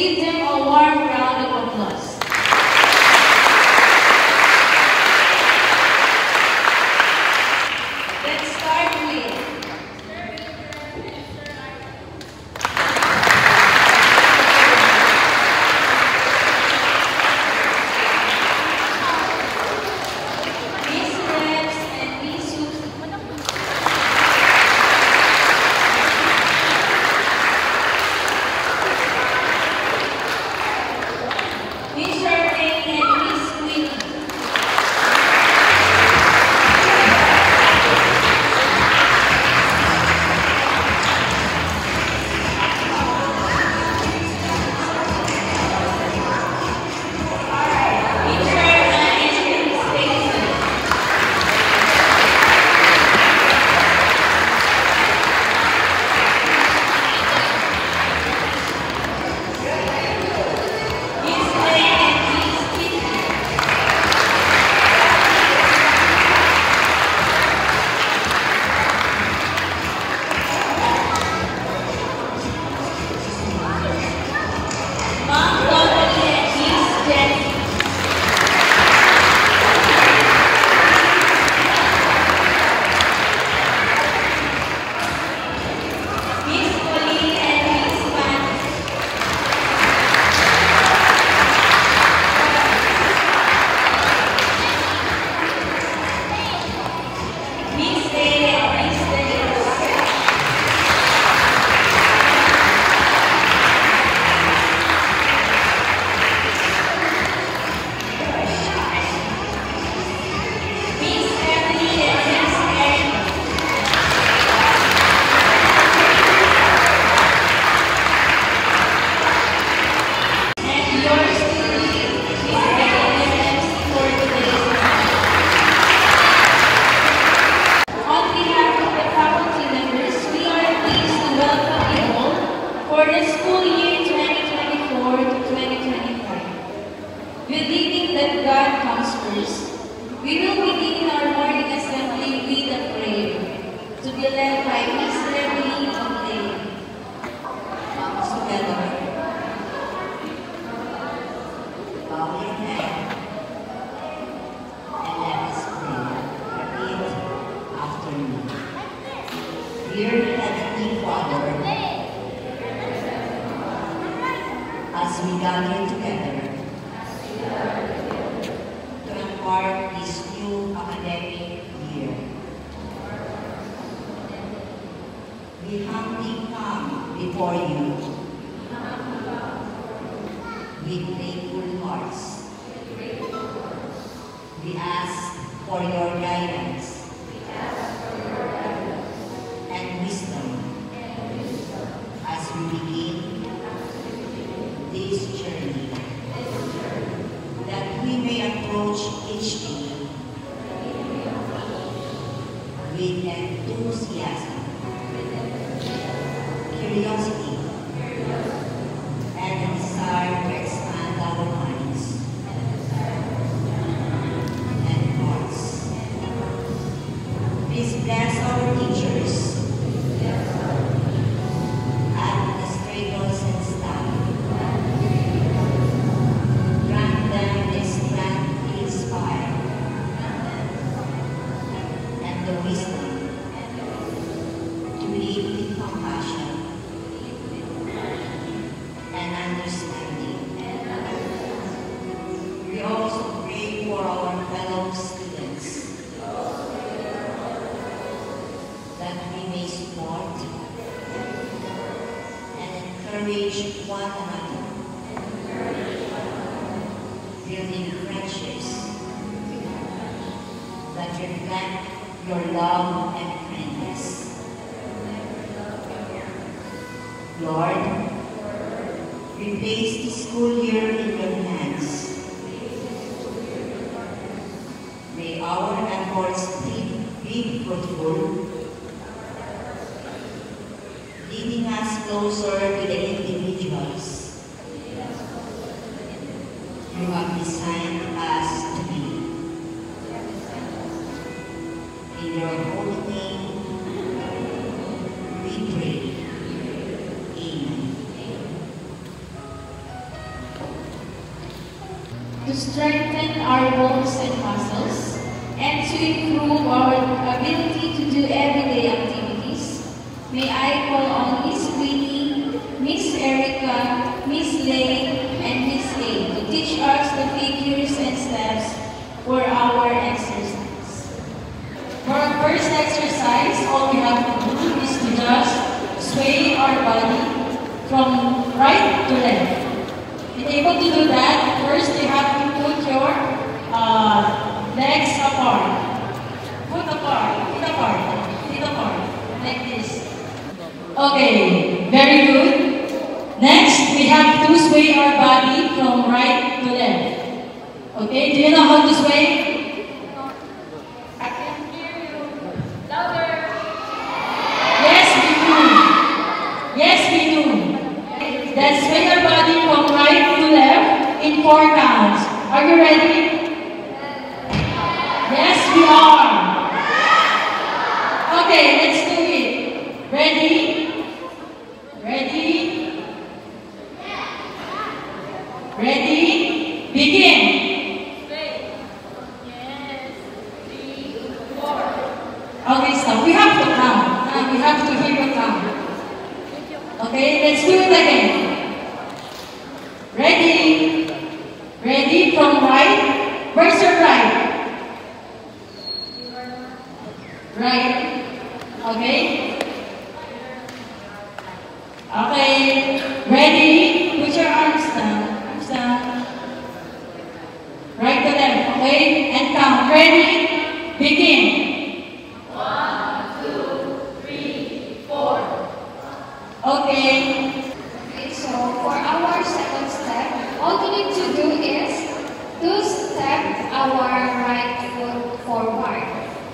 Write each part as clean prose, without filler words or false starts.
give them a warm round of applause. Let's start with Miss Reps and Miss Susie. Miss Charmaine and Miss Queenie. Miss Sharma and Miss Stacy. Miss Lane and Miss Kitty. Mom Totally and Miss Jenny. Miss Pauline and Miss Fanny. Miss Day and Miss Denise. Miss Emily and Miss Erin. And yours truly, Miss Erin MC for today's event. On behalf of the faculty members, we are pleased to welcome you all for the school year 2024 to 2025. Believing that God comes first, we will begin our morning assembly with a prayer to be led by Miss Reveline Obley. Together, bow your head and let us pray. Repeat after me. Dear Heavenly Father, as we gather together to embark this new academic year, we humbly come before you with grateful hearts. We ask for your guidance and wisdom as we begin this journey, that we may approach each day with enthusiasm, curiosity, and a desire to expand our minds and hearts. Please bless our teachers, administrators, and staff. Grant them the strength to inspire and the wisdom to lead with compassion and understanding. We also pray for our fellow students, that we may support and encourage one another, building friendships that reflect your love and kindness. Lord, we place this school year in your hands. May our efforts be fruitful, leading us closer to the individuals you have designed us to be. In your holy name, we pray. Amen. to strengthen our bones and muscles, and to improve our ability to do everyday activities, may I call on Miss Winnie, Miss Erica, Miss Lay, and Miss A to teach us the figures and steps for our exercise. For our first exercise, all we have to do is to just sway our body from right to left. To be able to do that, first you have to put your legs apart. Put apart, feet apart, feet apart, like this. Okay, very good. Next, we have to sway our body from right to left. Okay, do you know how to sway? I can hear you. Louder. Yes, we do. Yes, we do. Then sway our body from right to left in 4 counts. Are you ready? Yes, we are. Okay, let's do it. Ready? Ready? Ready? Begin. Okay, stop. We have to count. We have to hear the count. Okay, let's do it again. Ready? Ready from right? Where's your right? Right. Okay? Okay. Ready? Put your arms down. Arms down. Right to left. Okay? And count. Ready? Begin. 1, 2, 3, 4. Okay. Okay, so for our second step, all we need to do is to step our right foot forward.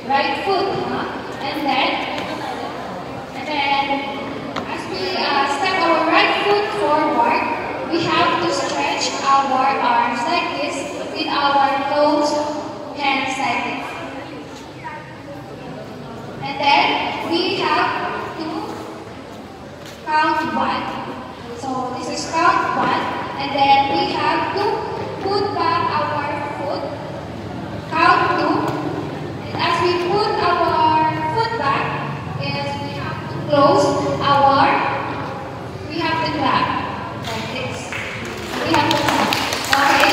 Right foot, And then as we step our right foot forward, we have to stretch our arms like this with our closed hands like this. And then we have to count 1. So this is count 1, and then we have to put back our foot, count 2, and as we put our foot back, we have to close we have to clap like this. We have to clap. Okay?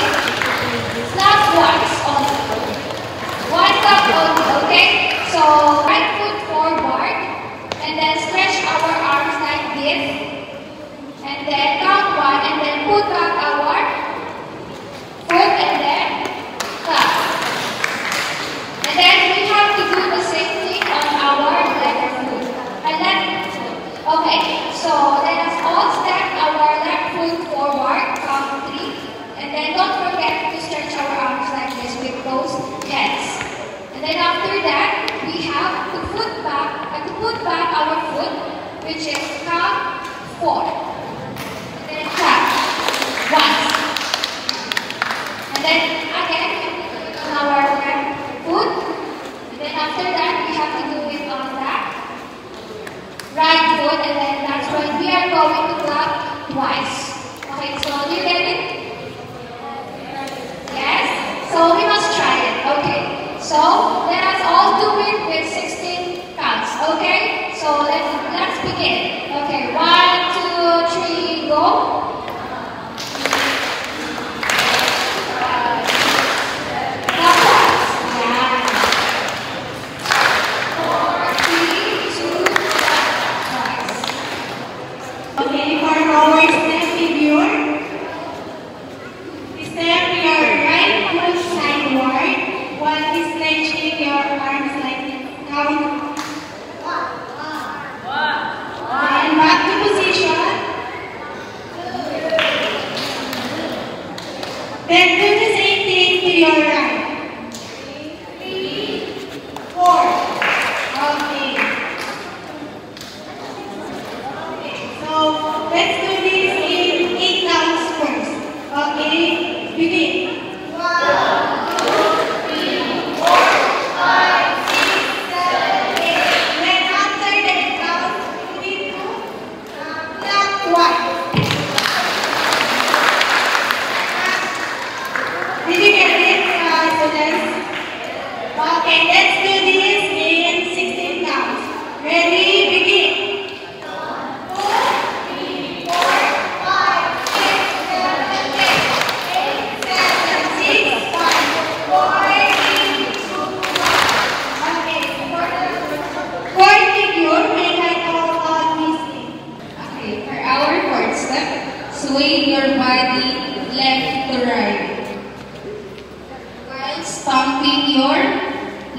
Clap once only. 1 clap only, okay? So right foot forward, and then stretch our arms like this, and then count 1, and then put back our foot, and then clap. And then we have to do the same thing on our left foot. Okay, so let us all step our left foot forward, count 3, and then don't forget to stretch our arms like this with closed hands. And then after that, we have to put back our foot, which is count 4. And then clap once. And then again, on our left foot. And then after that, we have to do it on that right foot. And then that's when we are going to clap twice. Okay, so do you get it? Yes? So we must try it. Okay. So let us all do it with 16 counts. Okay? So let's begin. Okay, 1, 2, 3, go. Okay, for our step figure, step your right foot sideward while stretching your arms like this. Count. And back to position. Then do the same thing to your right. 3, 4. Okay. So let's do this in 8 counts first. Okay, begin. 1, 2, 3, 4, 5, 6, 7, 8. Then after that count, we need to clap twice.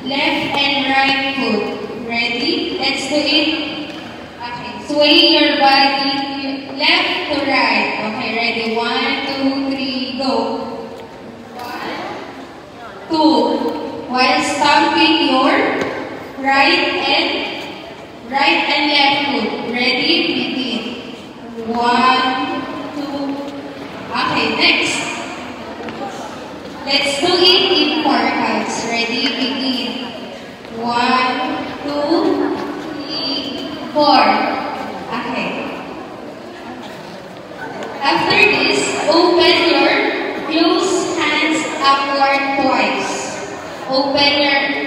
left and right foot. Ready? Let's do it. Okay. Sway your body left to right. Okay, ready? 1, 2, 3, go. 1, 2. While stomping your right and left foot. Ready? Begin. 1, 2. Okay, next. Let's do it in 4 counts. Ready? Begin. 1, 2, 3, 4. Okay. After this, open your closed hands upward twice. Open and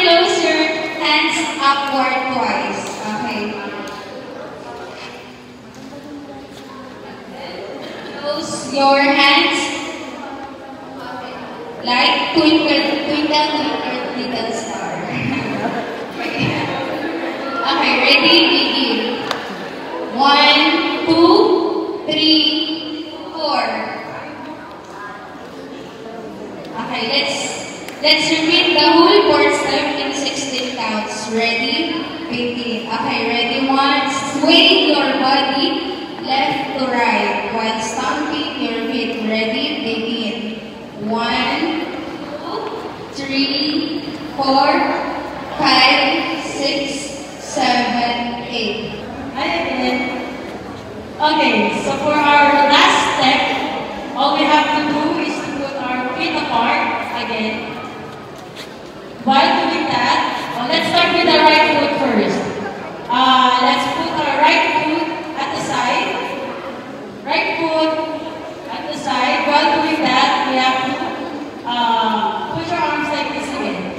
close your hands upward twice. Okay. Close your hands like twinkle, little star. Okay, ready? Begin. 1, 2, 3, 4. Okay, let's repeat the whole 4 step in 16 counts. Ready? Begin. Okay, ready? 1. Sway your body left to right while stomping your feet. Ready? Begin. 1, 2, 3, 4, 5, 6, 7, 8. Okay, so for our last step, all we have to do is to put our feet apart again. While doing that, let's start with the right foot first. Let's put our right foot at the side. Right foot at the side. While doing that, we have to put your arms like this again.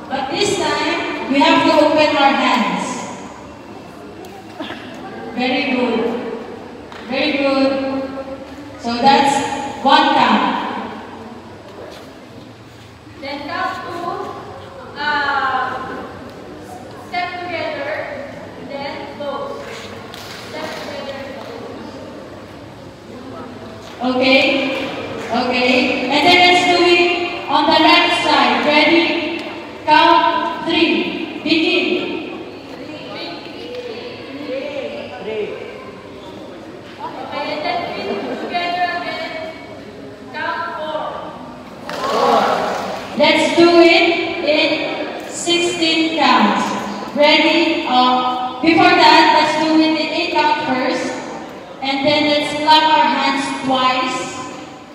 But this time, we have to open our hands. Very good. Very good. So that's 1 count. Then count 2, step together, then close. Step together, Okay. Okay. And then let's do it on the left side. Ready? Count 3. Begin. Okay, and then feet together again. Count 4. Let's do it in 16 counts. Ready? Before that, let's do it in 8 count first. And then let's clap our hands twice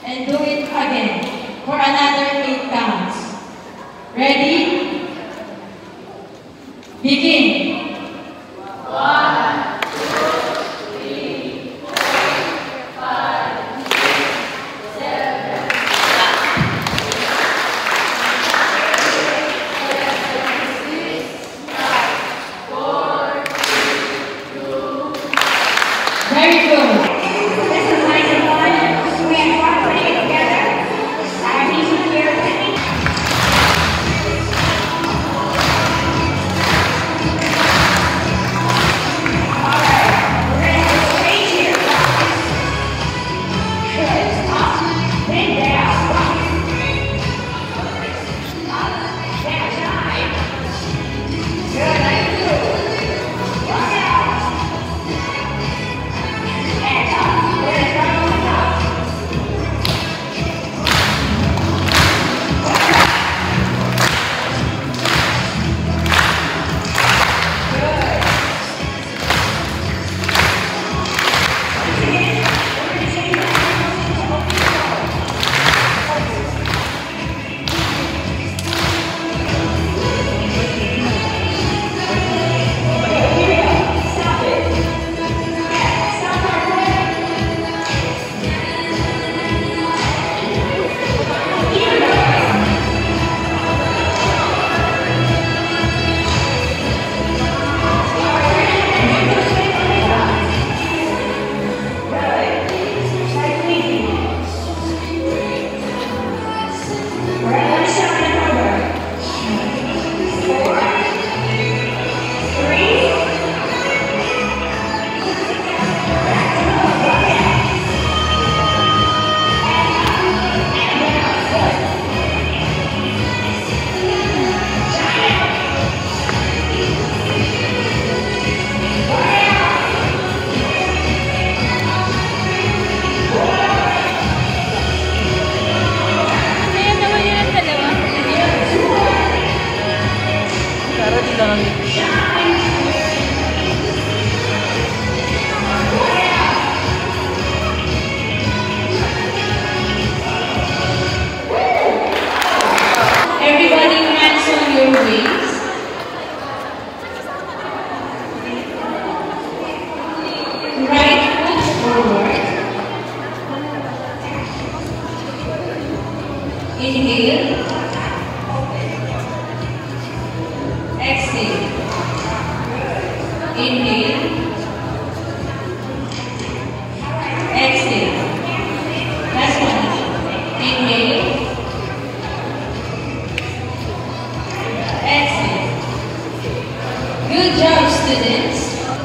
and do it again for another 8 counts. Ready? Begin. 1, 2, 3, 4, 5, 6, 7, 4, 3, 2. Very good. This is my one. We have one putting it together. I need you here with me. Alright, we're going to go straight here. Good. Up, then down. Down, nine. Good, 92. Look out.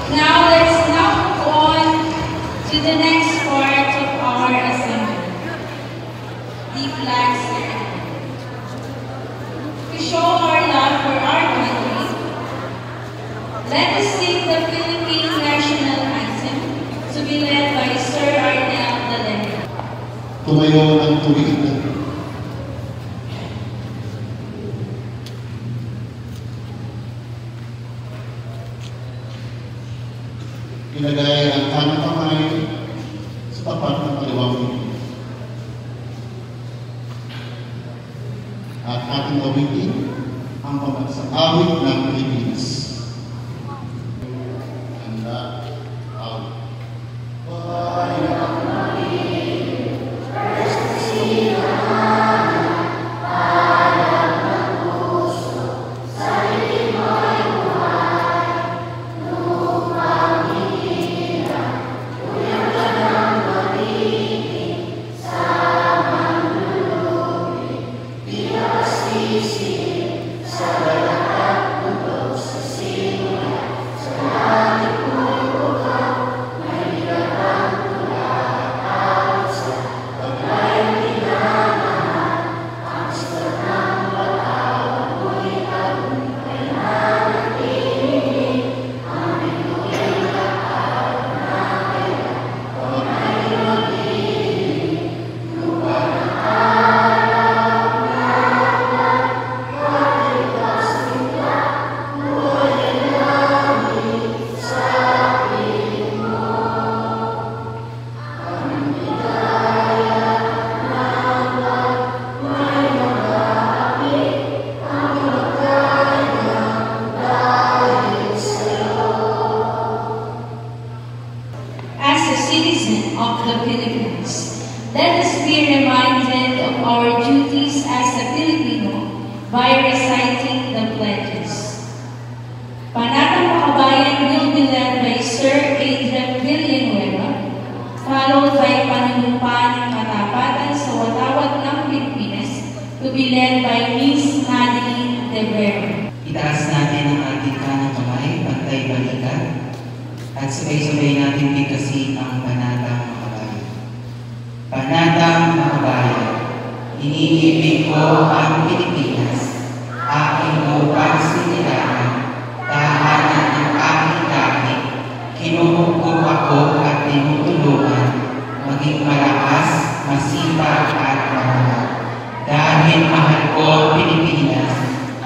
Now let's now move on to the next part of our assembly, the flag ceremony. To show our love for our country, let us sing the Philippine National Anthem to be led by Sir Arnel Dalena. Tumayo ng tuwid. Ilagay ang kanang kamay sa tapat ng kaliwang bibig. At ating awitin ang pamansang awit ng Pilipinas. Handa, awit. Of the Philippines. Let us be reminded of our duties as a Filipino by reciting the pledges. Panatang Makabayan will be led by Sir Adrian Villanueva, followed by Panunumpan ng Katapatan sa Watawat ng Pilipinas to be led by Miss Madeline De Vera. Itaas natin ang ating kanang kamay, pantay balikan, at sabay-sabay natin bigkasin ang Panatang Makabayan. Panatang Makabayan, iniibig ko ang Pilipinas, aking lupang sinilangan, tahanan ng aking dami, kinuhukog ako at tinutulungan, maging malakas, masipag at mahanap. Dahil mahal ko Pilipinas,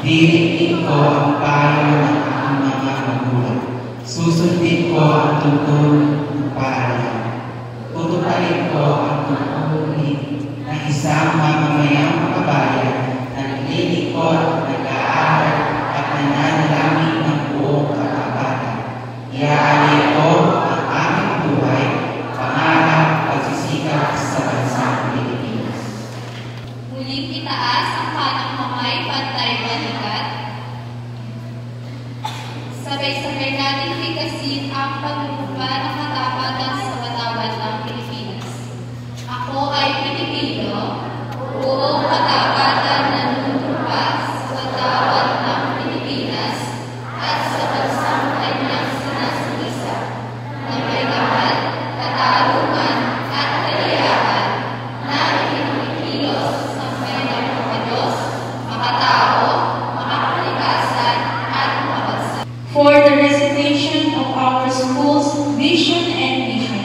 dirinig ko ang payo ng aking mga magulang. Susundin ko ang tungkol ng paaralan. Tutuparin ko ang tungkulin ng isang mamamayang makabayan na naglilingkod, nag-aaral at nananalangin ng buong katapatan. Iaali ko ang aming buhay, pangarap, pagsisikap sa bansang Pilipinas. Muling itaas ang kanang kamay, pantay balikat. Sabay-sabay natin bigkasin ang panunumpa ng katapatan sa Watawat ng Pilipinas. Ako ay Pilipino, buong katapatan na nunumpa sa Watawat ng Pilipinas at sa bansang kanyang sinasisa, na may kapal, katarungan at kaliyakan na ikikilos sa kanyang mga Diyos, makatao, makakalikasan at makabansa. For the recitation of our school's vision and mission,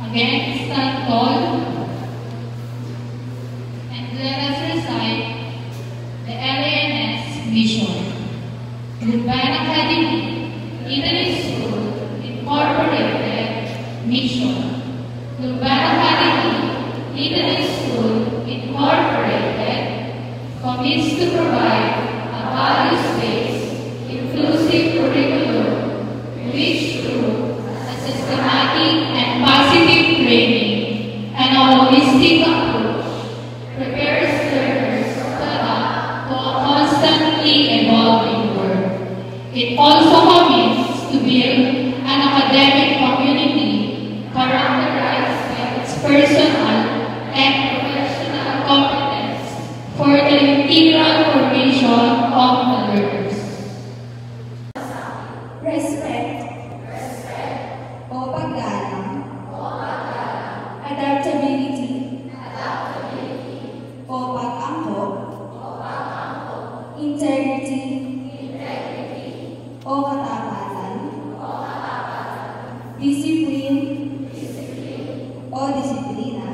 Again, stand tall and let us recite the LANS mission. Goodbye Academy, Italy School, Incorporated mission. Goodbye Academy, Italy School, Incorporated commits to provide a values-based, inclusive curriculum which through a systematic and positive training and a holistic approach prepares learners to adapt to a constantly evolving world. It also commits to build an academic community characterized by its personal and professional competence for the integral formation of the learners. Respect. O paggalang. Adaptability. O pag-angkop. Integrity. O katapatan. Discipline. O disiplina.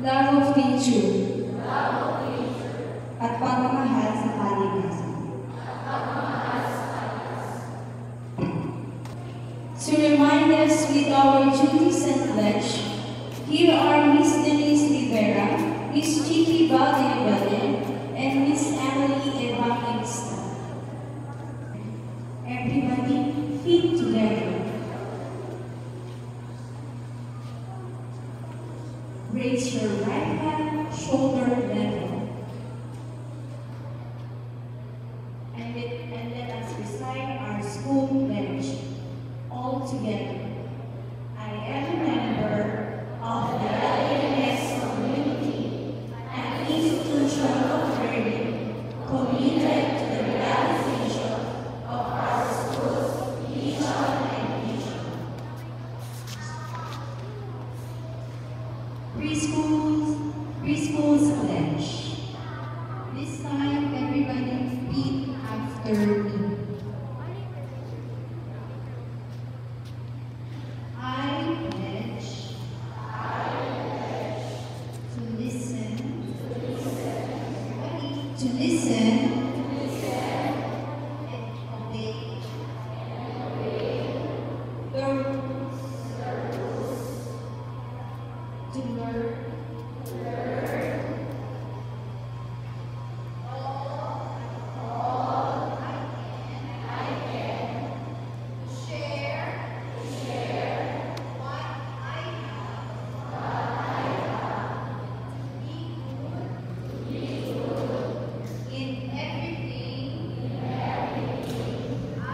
Love of nature. At pagmamahal sa kalikasan. To remind us with our duties and pledge, here are Miss Denise Rivera, Miss Chiqui Valdez, and Miss Emily Evangelista. Everybody, feet together. Raise your right hand, shoulder level. And let us recite our school pledge. All together. I am a member of the LANS community, an institution of learning committed to the realization of our school's mission and mission. Preschool's pledge. This time, everybody repeat after me. To listen and obey the rules, to learn all I can, to share what I have, be good in everything I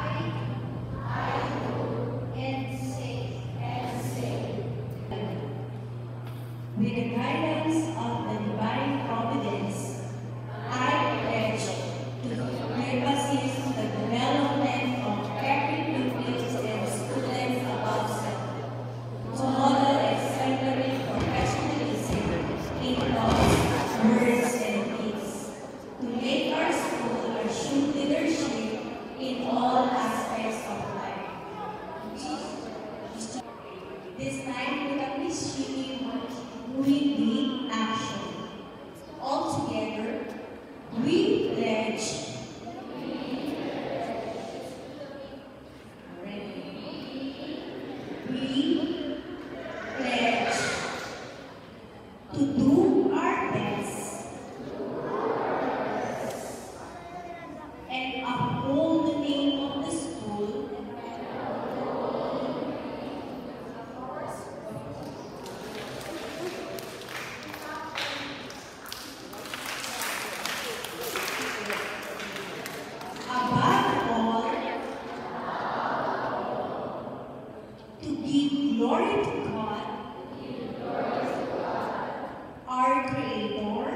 do and say. With the guidance of the divine providence, I pledge to assist the development of every pupils and students above self, to model exemplary professionalism in thoughts, words, and deeds, to make our school a true leadership in all aspects of life. This time, we have Miss Chiqui moving the action. All together, we pledge. We pledge to do our best and uphold the name of the school above all, to give glory to God, our Creator,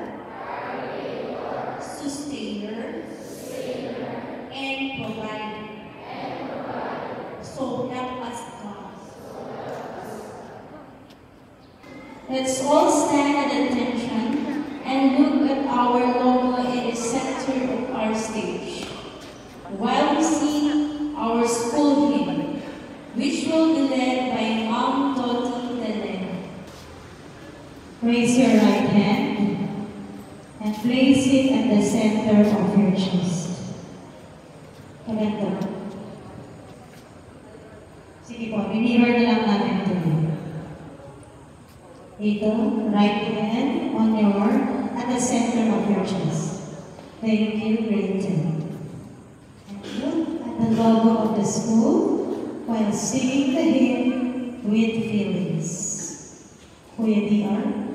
Sustainer, and Provider. So help us God. Let's all stand at attention and look at our logo in the center of our stage, while we sing our school hymn, which will be led by Mom Raise your right hand and place it at the center of your chest. Maganda. Sige po, mirror na lang natin ito. Ito, right hand on at the center of your chest. Thank you, grade 10. And look at the logo of the school while singing the hymn with feelings. Kuya DR.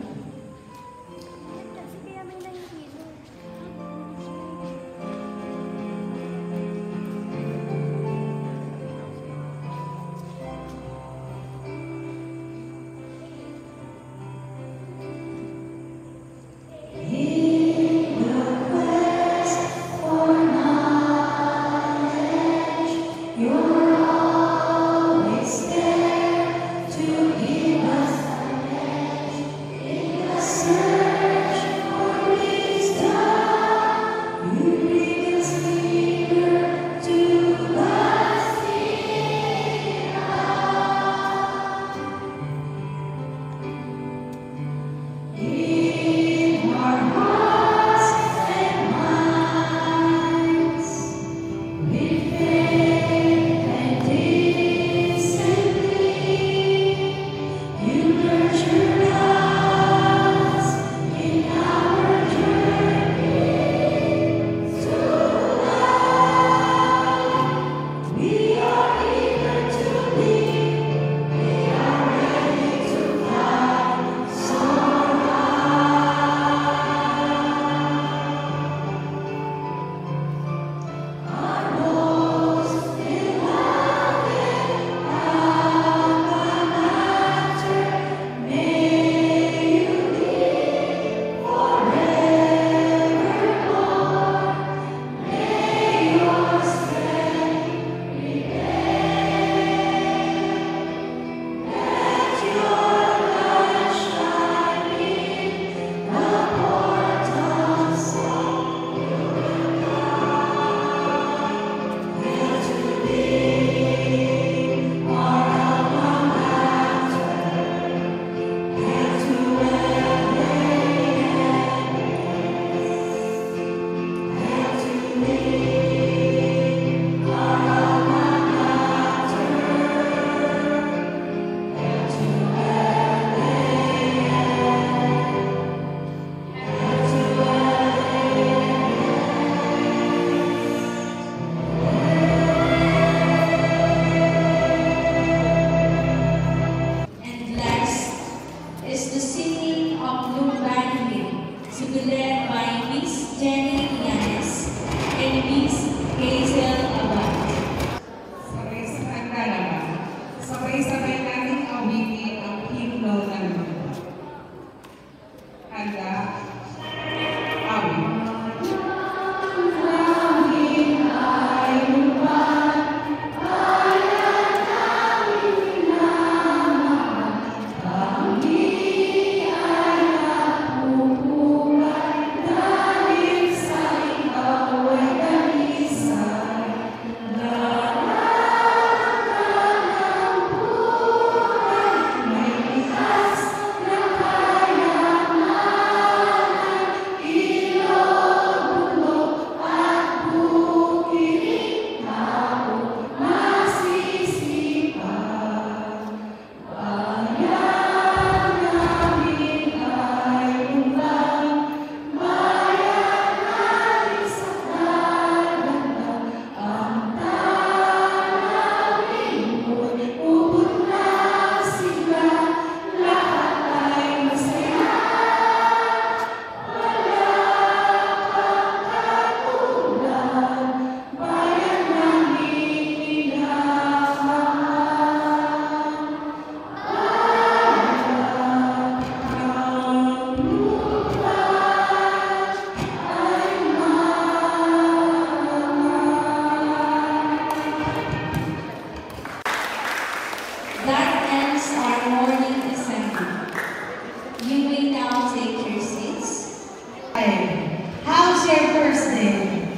How's your first day?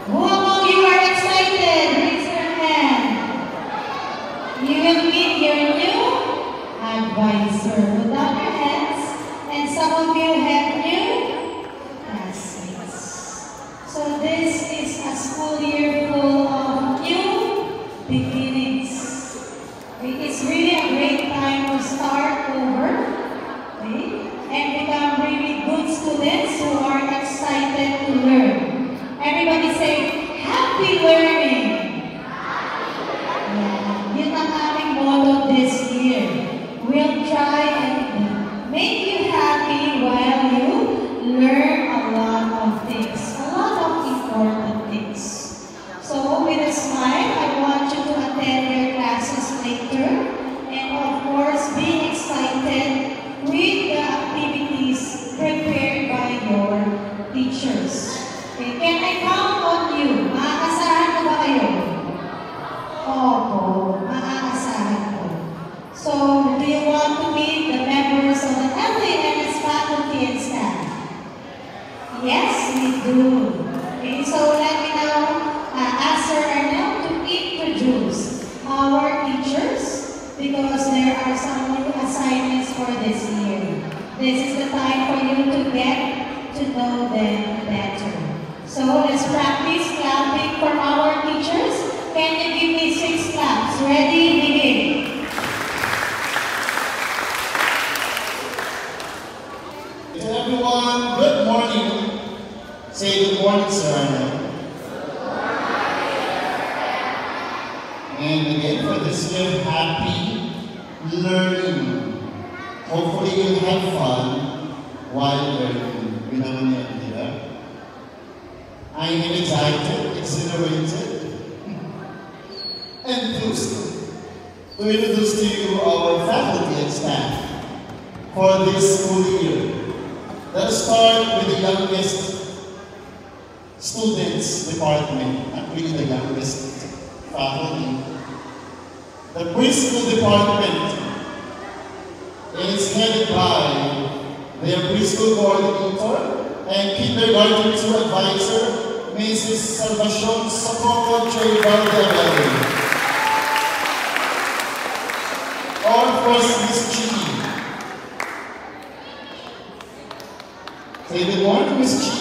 Who among you are excited? Raise your hand. You will meet your new advisor. Put down your hands, and some of you have new classmates. So this is a school year full of new beginnings. It's really a great time to start over, okay, and become really good students who are excited to learn. Everybody say, happy learning! Yun ang aming motto this year. We'll try and make you happy while you learn a lot of things, a lot of important things. So with a smile, I want you to attend your classes later, and of course, be excited with the activities prepared by your teachers. Okay, can I count on you? Maaasahan ko ba kayo? Opo, maaasahan ko. So, do you want to meet the members of the LANS faculty and staff? Yes, we do. Okay, so let me now ask Sir Arnel to introduce our teachers because there are some new assignments for this year. This is the time for you to get to know them better. So let's practice clapping for our teachers. Can you give me 6 claps? Ready? Begin. Hey everyone, good morning. Say good morning, Sir Arnel. And again, for this year, happy learning. Hopefully you'll have fun while learning. We naman yan, di ba? I am excited, exhilarated, enthused to introduce to you our faculty and staff for this school year. Let's start with the youngest students department, not really the youngest faculty. The preschool department is headed by their preschool coordinator and kindergarten 2 advisor, Mrs. Salvacion Socorro J. Valdez. Or first, Miss Chidi. Say good morning, Miss Chidi.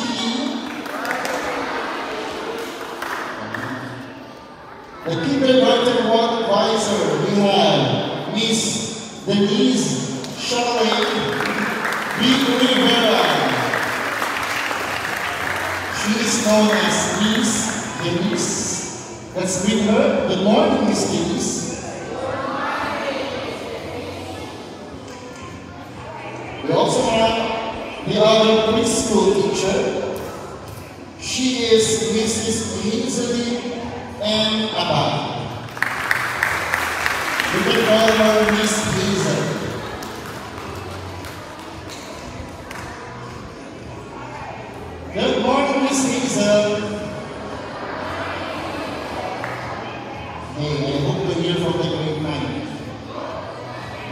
The kindergarten 1 advisor, we have Miss Denise Charlotte B. Rivera. She is known as Miss Denise. Let's meet her. Good morning, Miss Denise. We also have the other preschool teacher. She is Mrs. Hazelly M. Abad. We can call her Miss Hazel. Good morning, Miss Hazel. Hey, I hope to hear from the grade 9.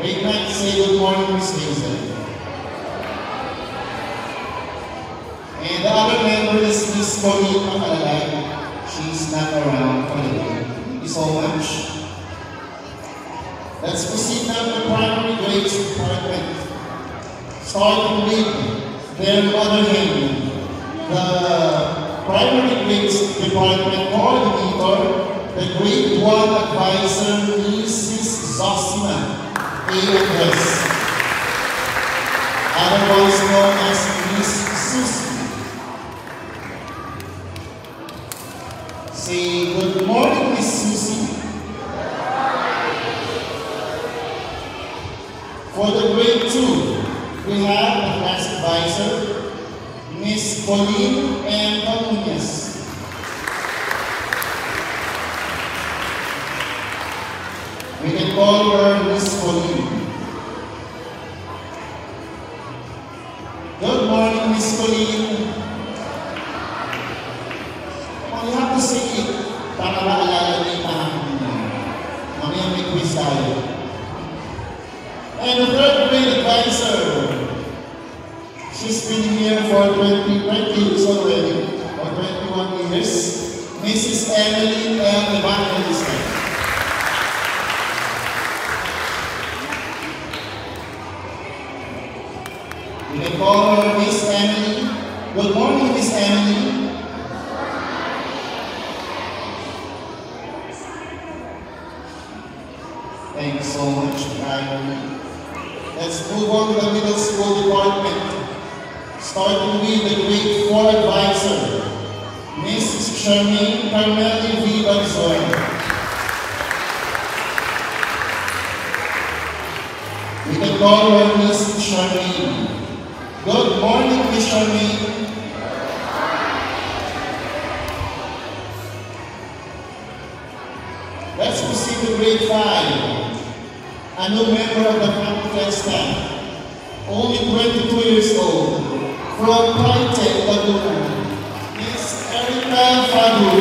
Grade 9, say good morning, Miss Hazel. And the other member is Miss Colleen Makalalay. She's not around for the day. Thank you so much. Let's proceed now to the primary grades department. Starting with their mother name. The primary grades department coordinator, the grade 1 advisor, Mrs. Zosima A.S. Otherwise known as Miss Susie. Say good morning, Miss Susie. For the grade 2, we have the class advisor, Miss Colleen M. Camuñas. We can call her Miss Colleen. Good morning, Miss Colleen. Oh, you have to say it para maalala niyo yung tahanan niyo. Mamaya may quiz tayo. And the third grade advisor. She's been here for 20 years already, or 21 years. Mrs. Emily L. Evangelista. We can call her Miss Emily. Good morning, Miss Emily. Thank you so much, Ryan. Let's move on to the middle school department. Starting with the grade 4 advisor, Mrs. Charmaine Carmeli V. Banzoy. We can call her Miss Charmaine. Good morning, Miss Charmaine. Let's proceed to grade 5. A new member of the faculty and staff, only 22 years old, from Paite, Laguna, Miss Erica Fadu.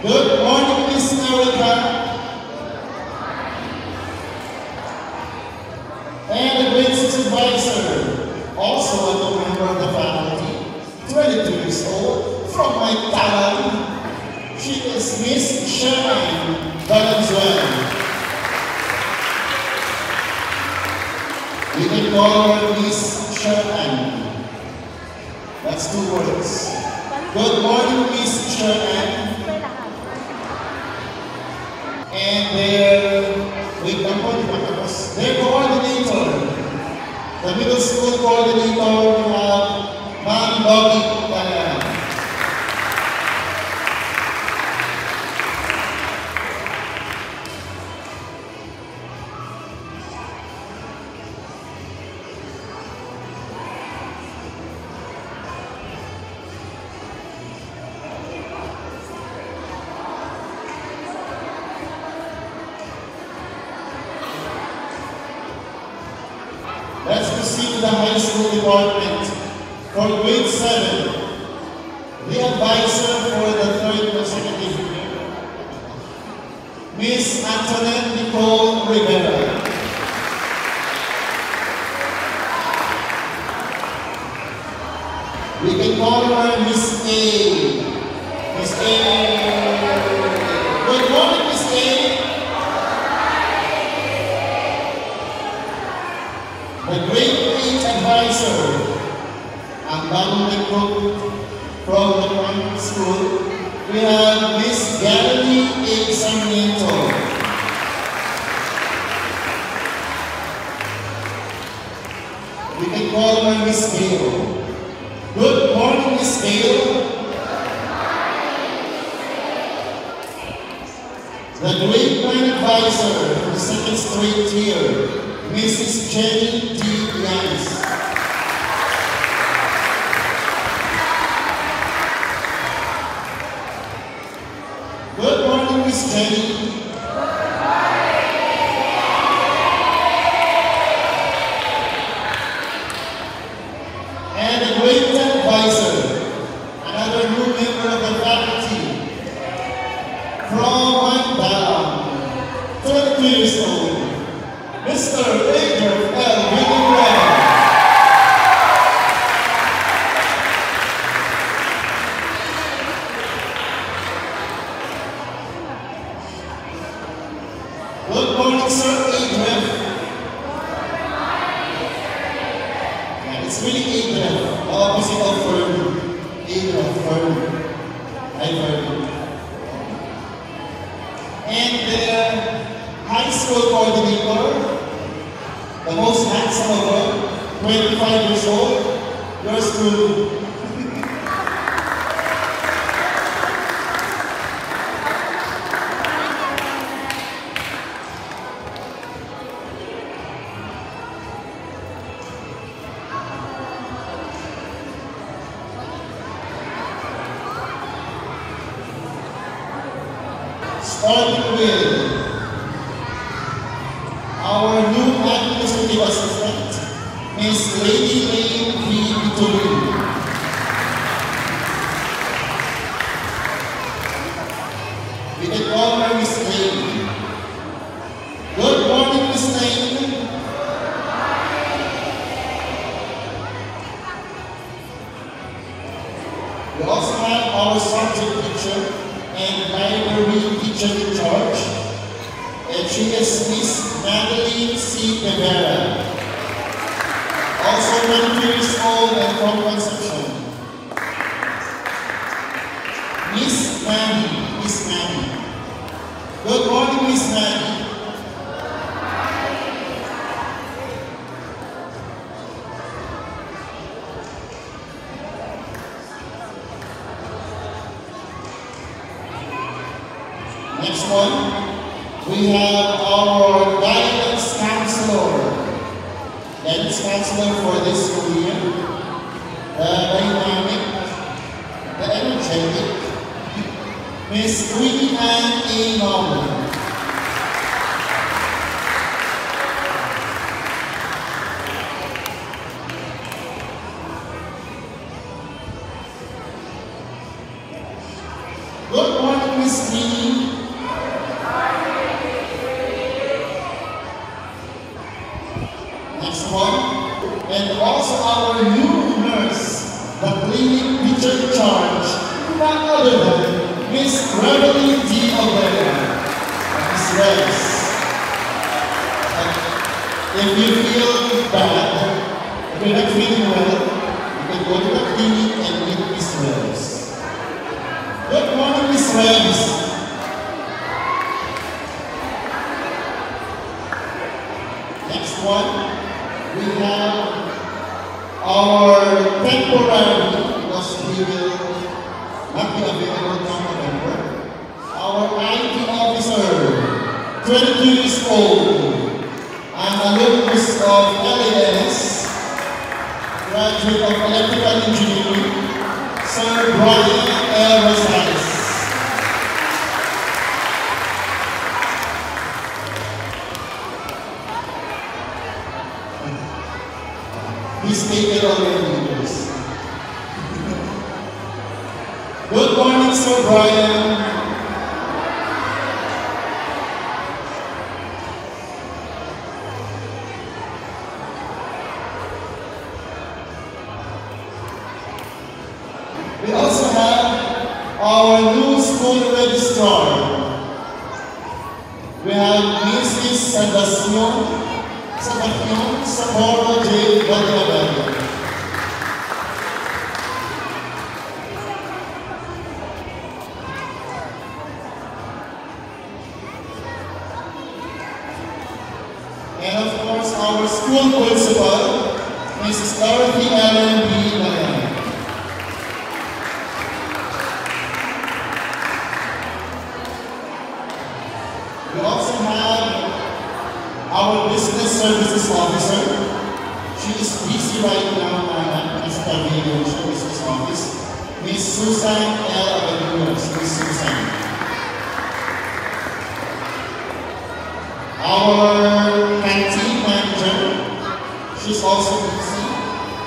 Good morning, Miss Erica. And the grade 6 advisor, also a new member of the faculty, 22 years old, from my town. She is Miss Sharon Valenzuela. We can call her Miss Sharon. That's 2 words. Good morning, Miss Sharon. And their coordinator, the middle school coordinator, we have Ma'am Bobby Tana. Let's proceed to the high school department. For grade 7, the advisor for the 3rd consecutive year, Miss Antoinette Nicole Rivera. We can call her Miss A. Miss A. Good morning, Miss A. The grade 8 advisor, ang bagong recruit from the primary school, we have Miss Gary A. Sarmiento. We can call her Miss Gail. Good morning, Miss Gail. The grade 9 advisor for the 2nd straight year, Mrs. Jenny D. Yanis. Good morning, Miss Jenny. And the grade 10 advisor, another new member of the faculty, from Mandala, 22 years old, Mr. Adrian L. Winograd. Good morning, Sir Adrian. Yeah, it's really Adrian, the opposite of Fern. Adrian, Fern. Hi, Fern. And the high school coordinator, the most handsome of all, 25 years old, yours truly. Starting with our new administrative assistant, Miss Lady Lane V. Vittorio. We can call her Miss Lane. Good morning, Miss Lane. We also have our subject teacher and library teacher in charge, she is Miss Madeline C. Rivera. Also 22 years old and from Concepcion. Miss Maddie. Good morning, Miss Maddie. Next one, we have our guidance counselor. Guidance counselor for this school year. The dynamic, the energetic, Miss Queenie Ann A. Norman. Good morning, Miss Queenie. Next one. And also our new nurse, the clinic teacher in charge, none other than Miss Reveille D. Alvera. Miss Rex. If you feel bad, if you're not feeling well, you can go to the clinic and meet Miss Rex. Good morning, Miss Rex. Next one, we have our temporary, because we will not be available come November, our IT officer, 22 years old, an alumnus of LAS, graduate of electrical engineering, Sir Brian L. Rosales. He's taken already, yes. Good morning, Sir Brian. We also have our new school registrar. We have Mrs. Sebastian Saboro J. Valdivia. And of course, our school principal, Mrs. Dorothy Ellen B. Mayan. We also have our business services officer. She is busy right now as a video business office. Miss Susan L. Aventuras. Miss Susan. Our canteen manager. She's also busy.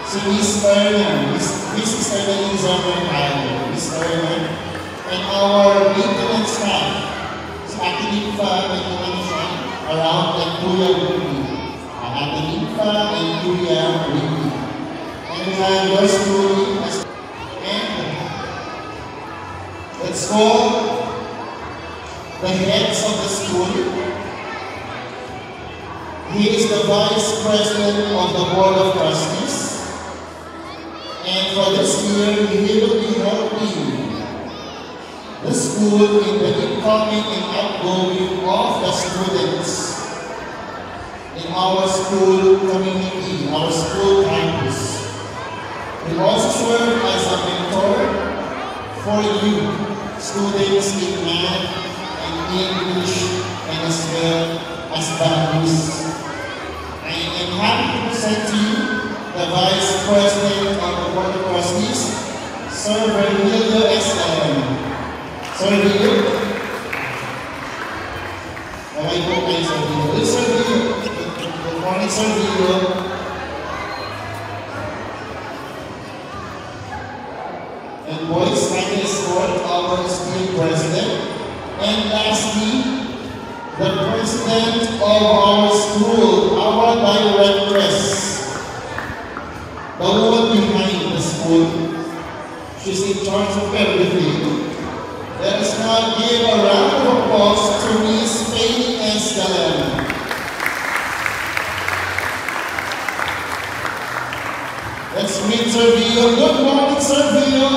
So Miss Erna. Miss Erna is our Miss Erna. And our maintenance staff. Ate Ninfa and around and Kuya Ruby. Ate Ninfa and Kuya Ruby. And we have yours truly. And let's call the heads of the school. He is the Vice President of the Board of Trustees. And for this year, he will be helping the school in the incoming and outgoing of the students in our school community, our school campus. We also serve as a mentor for you, students in math and English, and as well as values. I am happy to present to you the Vice President of the Board of Trustees, Sir Virgilio S.M. Sir Virgilio? Okay po kayo, Sir Virgilio. Sir Virgilio. Good morning, Sir Virgilio. And boys, I can escort our esteemed President. And lastly, the President of our school, our Directress. The woman behind the school. She's in charge of everything. Let us now give a round of applause to Miss Faye Estela. Sir Vio. Good morning, Sir Vio.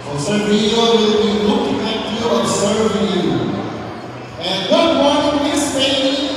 So Sir Vio will be looking at you, observing you. And good morning, Miss Fanny.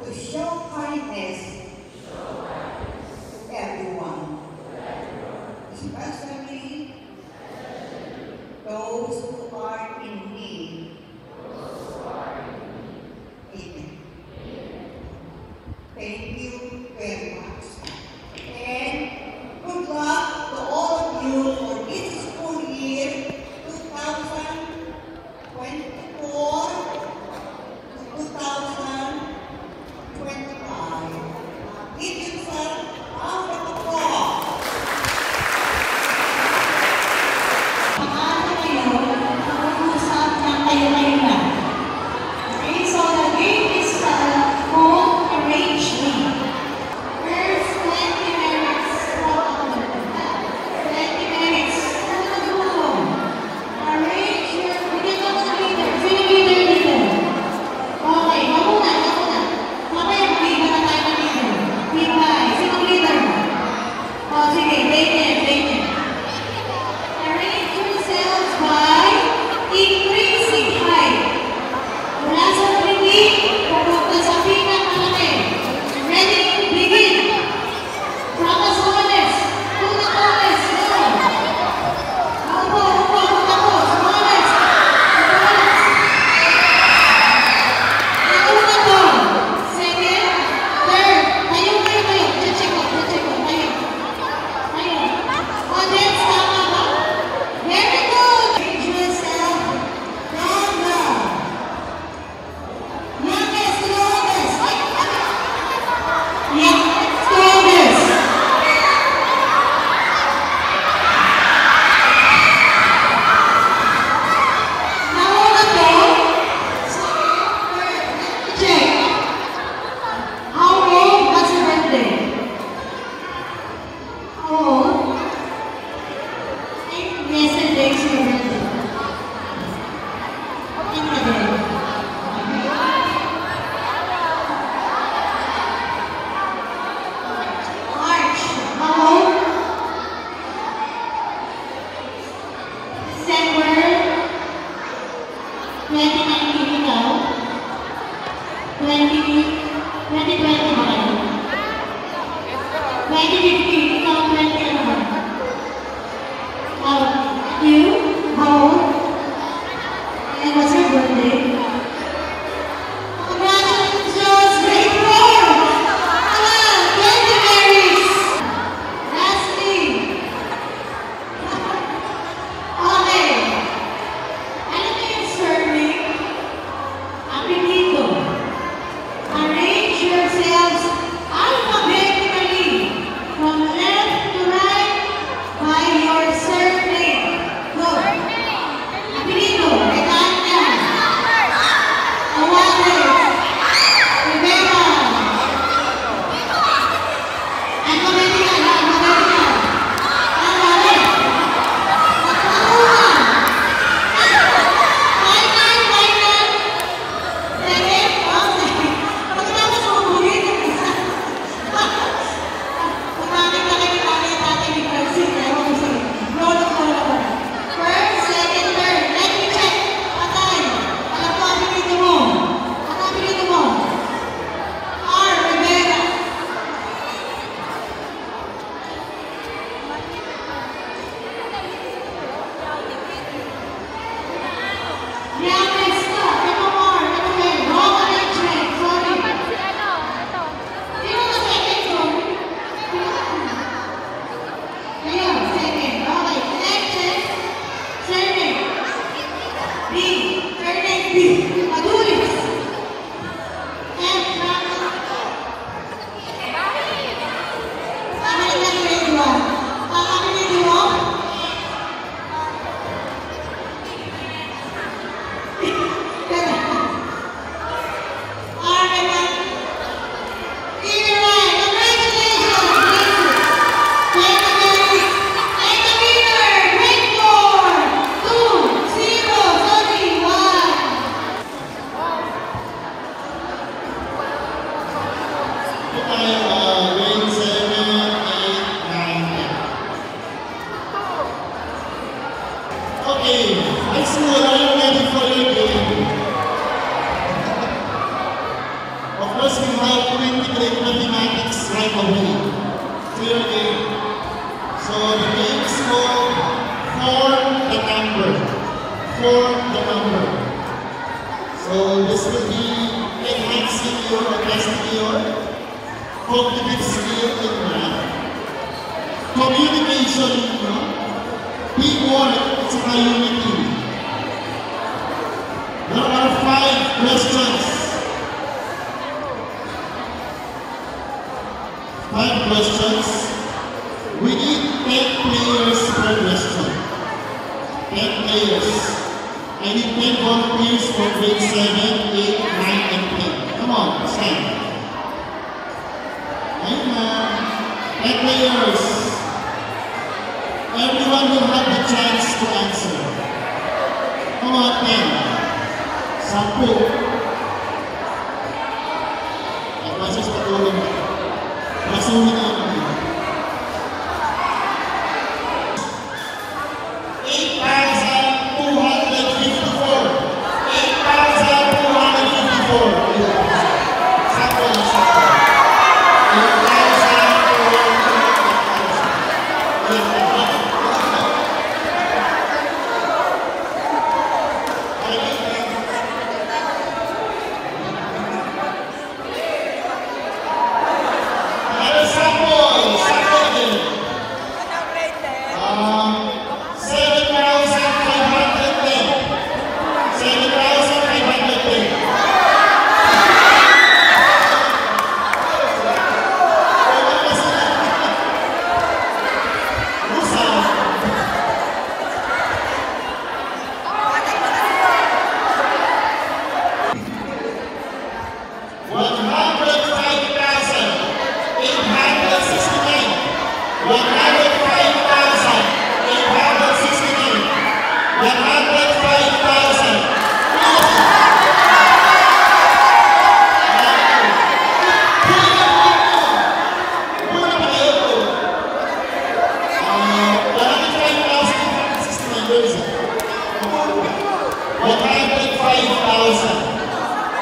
to show kindness to everyone, especially those who are in need. Amen. Thank you very much. And good luck to all of you for this school year 2024 to 2025. Give yourself a round of applause. Pag-aaral kayo, mag-uusap ng kayo-kayo lang. Okay, so the game is called Arrange-Me. First, 20 minutes. 20 minutes. Arrange your... Bigyan ka sa leader. Sino leader dito? Okay, mamuna. Mamaya mag-iba na tayo ng leader. Bigay. Sinong leader? O, sige. David. Arrange yourselves by increasing height. Mula sa tingin, papunta sa pinakamalaki. Ready? Begin! From the smallest to the tallest. Go! Upo. Smallest. Ako na to. Second. Third. Tayo. Check ko. Tayo. Audience, tama ba? Very good! Arrange yourself. Down. Youngest to the oldest. Youngest to oldest. How old na to? Check. How old? What's your birthday? How old? Yesterday is your birthday. March. How old? December 2019 ikaw? 2020 ba kayo? 2015 ikaw 20 ano ba? You? How old? And what's your birthday? Congratulations! Grade 4! Thank you, Marys! Lastly. Okay. Ano na yung surname? Apelido. Arrange yourselves alphabetically from left to right by your surname. Go. Apelido. Retanya. Awales. Rivera. Alphabetical. Alvarez. Macauna. Kainan. Second. Okay. Pagkatapos mo buhin yung isa. Pagkakit na kayo natin natin yung person. Ewan ko sa'yo. Roll over. First, second, third. Let me check. Patay. Alam ko, apelido mo. Ano apelido mo? R. Rivera. Youngest ka. Ito more. Ito din. Wrong arrangement. Sorry. Sino na second? Sorry. Ayun, second. Okay. Next. Surname. B. Surname B. Adulis. F. Amin na grade 1. Ang apelido mo? Grade 7, 8, 9, 10. Okay, high school, are you ready for your game? Of course, we have start to integrate mathematics right away. Clear game. So the game is called Form the Number. Form the Number. So this will be enhancing your or testing your cognitive skill in math. Communication, teamwork, it's a unity. There are 5 questions. 5 questions. We need 10 players per question. 10 players. I need 10 volunteers for grade 7, 8, 9, and 10. Come on, stand. Ayun na. 10 players. Everyone will have the chance to answer. Come on, 10. 10. At masis patulong na. Masuhin na yun.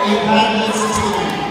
105,869.